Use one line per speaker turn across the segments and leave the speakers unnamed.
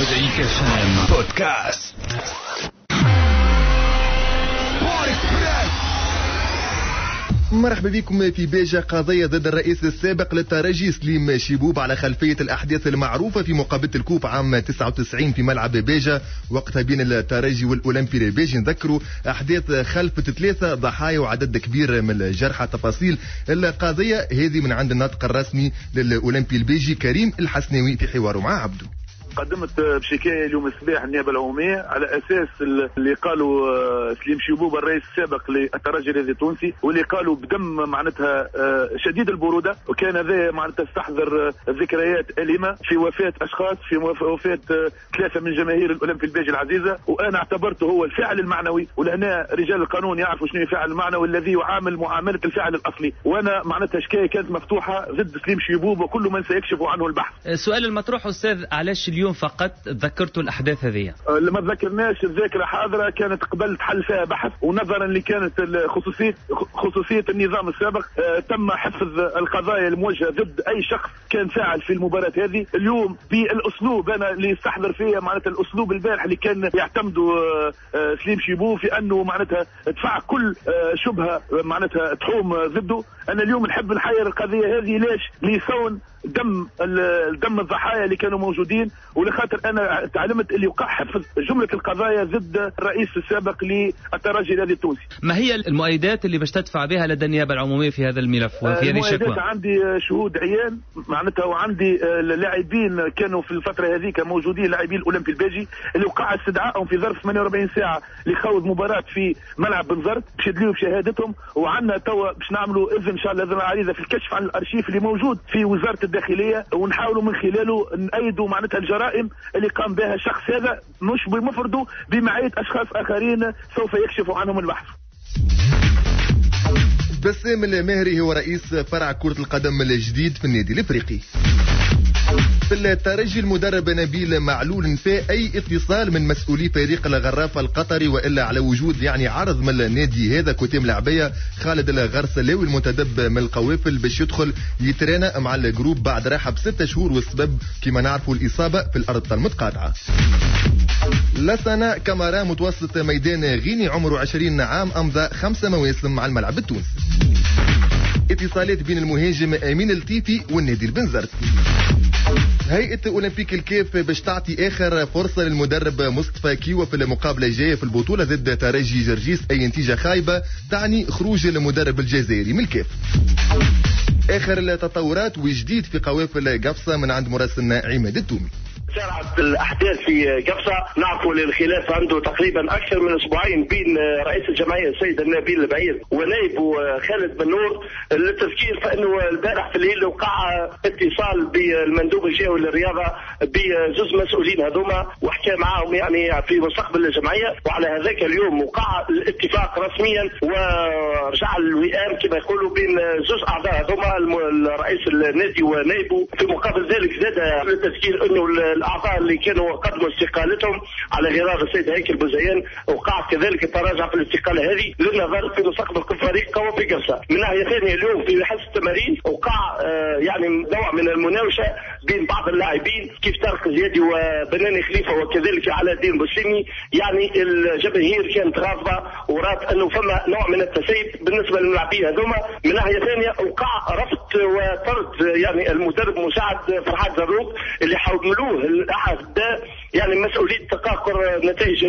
مزيكا فام بودكاست.
مرحبا بكم في بيجا. قضية ضد الرئيس السابق للترجي سليم شيبوب على خلفية الأحداث المعروفة في مقابلة الكوب عام 99 في ملعب بيجا وقتها بين الترجي والأولمبي بيجي. نذكروا أحداث خلفت 3 ضحايا وعدد كبير من الجرحى. تفاصيل القضية هذه من عند الناطق الرسمي للأولمبي البيجي كريم الحسناوي في حواره مع عبده.
قدمت بشكاية اليوم الصباح النيابة العمومية على أساس اللي قالوا سليم شيبوب الرئيس السابق للترجي الرياضي التونسي، واللي قالوا بدم معناتها شديد البرودة، وكان هذا معناتها استحضر ذكريات أليمة في وفاة أشخاص، في وفاة 3 من جماهير الأولمبي البيجي العزيزة. وأنا اعتبرته هو الفعل المعنوي، ولهنا رجال القانون يعرفوا شنو الفعل المعنوي الذي يعامل معاملة الفعل الأصلي. وأنا معناتها شكاية كانت مفتوحة ضد سليم شيبوب وكل من سيكشف عنه البحث.
السؤال المطروح أستاذ، علاش اليوم فقط ذكرتوا الأحداث هذه؟
لما ذكرناش الذاكرة حاضرة، كانت قبل حل فيها بحث، ونظرا اللي كانت خصوصية النظام السابق تم حفظ القضايا الموجهة ضد أي شخص كان فاعل في المباراة هذه. اليوم بالأسلوب أنا اللي استحضر فيه معناتها الأسلوب البارح اللي كان يعتمده سليم شيبو في أنه معناتها دفع كل شبهة معناتها تحوم ضده. أنا اليوم نحب نحير القضية هذه ليش؟ ليصون دم الضحايا اللي كانوا موجودين، ولخاطر انا تعلمت اللي وقع حفظ جمله القضايا ضد الرئيس السابق للترجي الرياضي التونسي.
ما هي المؤيدات اللي باش تدفع بها لدى النيابه العموميه في هذا الملف وفي هذه الشكوى؟
عندي شهود عيان معناتها، وعندي لاعبين كانوا في الفتره هذيك موجودين، لاعبين الاولمبي البيجي اللي وقع استدعائهم في ظرف 48 ساعه لخوض مباراه في ملعب بنزرت باش يدليوا بشهادتهم. وعندنا توا باش نعملوا اذن ان شاء الله اذن عريضه في الكشف عن الارشيف اللي موجود في وزاره الداخليه، ونحاولوا من خلاله نأيدوا معناتها الجرائم اللي قام بها الشخص هذا، مش بمفرده، بمعية أشخاص آخرين سوف يكشفوا عنهم البحث.
بسام المهري هو رئيس فرع كرة القدم الجديد في النادي الافريقي. في الترجي المدرب نبيل معلول نفى اي اتصال من مسؤولي فريق الغرافة القطري، والا على وجود عرض من النادي هذا كتيم لاعبيه خالد الغرسلاوي المنتدب من القوافل باش يدخل يترينا مع الجروب بعد راحه ب6 شهور، والسبب كما نعرفوا الاصابه في الارض المتقاطعه. لسنا كامارا متوسط ميدان غيني عمره 20 عام امضى 5 مواسم مع الملعب التونسي. اتصالات بين المهاجم امين التيفي والنادي البنزرتي. هيئة أولمبيك الكاف باش تعطي آخر فرصة للمدرب مصطفى كيوة في المقابلة الجاية في البطولة ضد ترجي جرجيس. أي نتيجة خايبة تعني خروج المدرب الجزائري من الكاف. آخر التطورات وجديد في قوافل قفصة من عند مراسلنا عماد التومي.
سارعت الاحداث في قفصه، نعرفوا الخلاف عنده تقريبا اكثر من اسبوعين بين رئيس الجمعيه السيد نبيل البعير ونائبه خالد بن نور. للتذكير فانه البارح في الليل وقع اتصال بالمندوب الجهوي للرياضه بجزء مسؤولين هذوما، وحكى معهم في مستقبل الجمعيه، وعلى هذاك اليوم وقع الاتفاق رسميا ورجع الوئام كما يقولوا بين جزء اعضاء هذوما رئيس النادي ونائبه. في مقابل ذلك زاد للتذكير انه الاعضاء اللي كانوا قدموا استقالتهم على غرار السيد هيكل بوزيان وقع كذلك التراجع في الاستقاله هذه للنظر في مستقبل الفريق قوي في قفصه. من ناحيه ثانيه اليوم في حصه التمارين وقع نوع من المناوشه بين بعض اللاعبين كيف طارق زيادي وبناني خليفه وكذلك علاء الدين بوسيمي. الجماهير كانت غاضبه ورات انه فما نوع من التسيب بالنسبه للاعبين هذوما. من ناحيه ثانيه وقع رفض وطرد المدرب مساعد فرحات زروق اللي حولوه العهد مسؤوليه تقاقر نتائج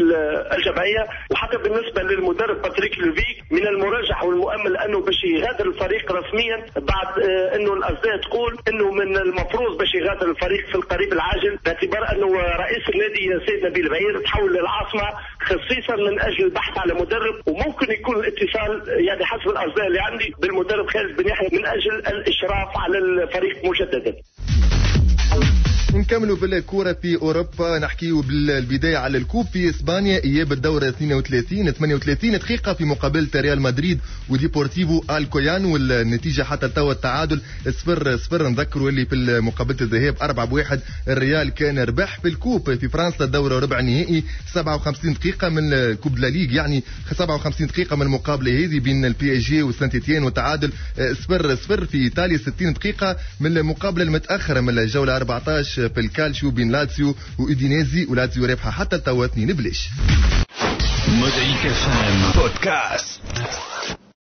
الجمعيه. وحتى بالنسبه للمدرب باتريك لوفيك من المرجح والمؤمل انه باش يغادر الفريق رسميا بعد انه الاصداء تقول انه من المفروض باش يغادر الفريق في القريب العاجل، باعتبار انه رئيس النادي السيد نبيل بعير تحول للعاصمه خصيصا من اجل البحث على مدرب، وممكن يكون الاتصال حسب الاصداء اللي عندي بالمدرب خالد بن يحيى من اجل الاشراف على الفريق مجددا.
نكملوا بالكورة في أوروبا، نحكيوا بالبداية على الكوب في إسبانيا. إياب الدورة 38 دقيقة في مقابلة ريال مدريد وديبورتيفو الكويان، والنتيجة حتى توا التعادل 0-0. نذكروا اللي في مقابلة الذهاب 4-1 الريال كان ربح. في الكوب في فرنسا الدورة ربع نهائي 57 دقيقة من كوب لا ليغ، 57 دقيقة من المقابلة هذه بين البي اس جي وسانت إتيان، والتعادل 0-0. في إيطاليا 60 دقيقة من المقابلة المتأخرة من الجولة 14 في الكالشيو بين لاتسيو وإودينيزي، ولاتسيو رابحة حتى توا 2 بلاش.
Mosaïque FM Podcast.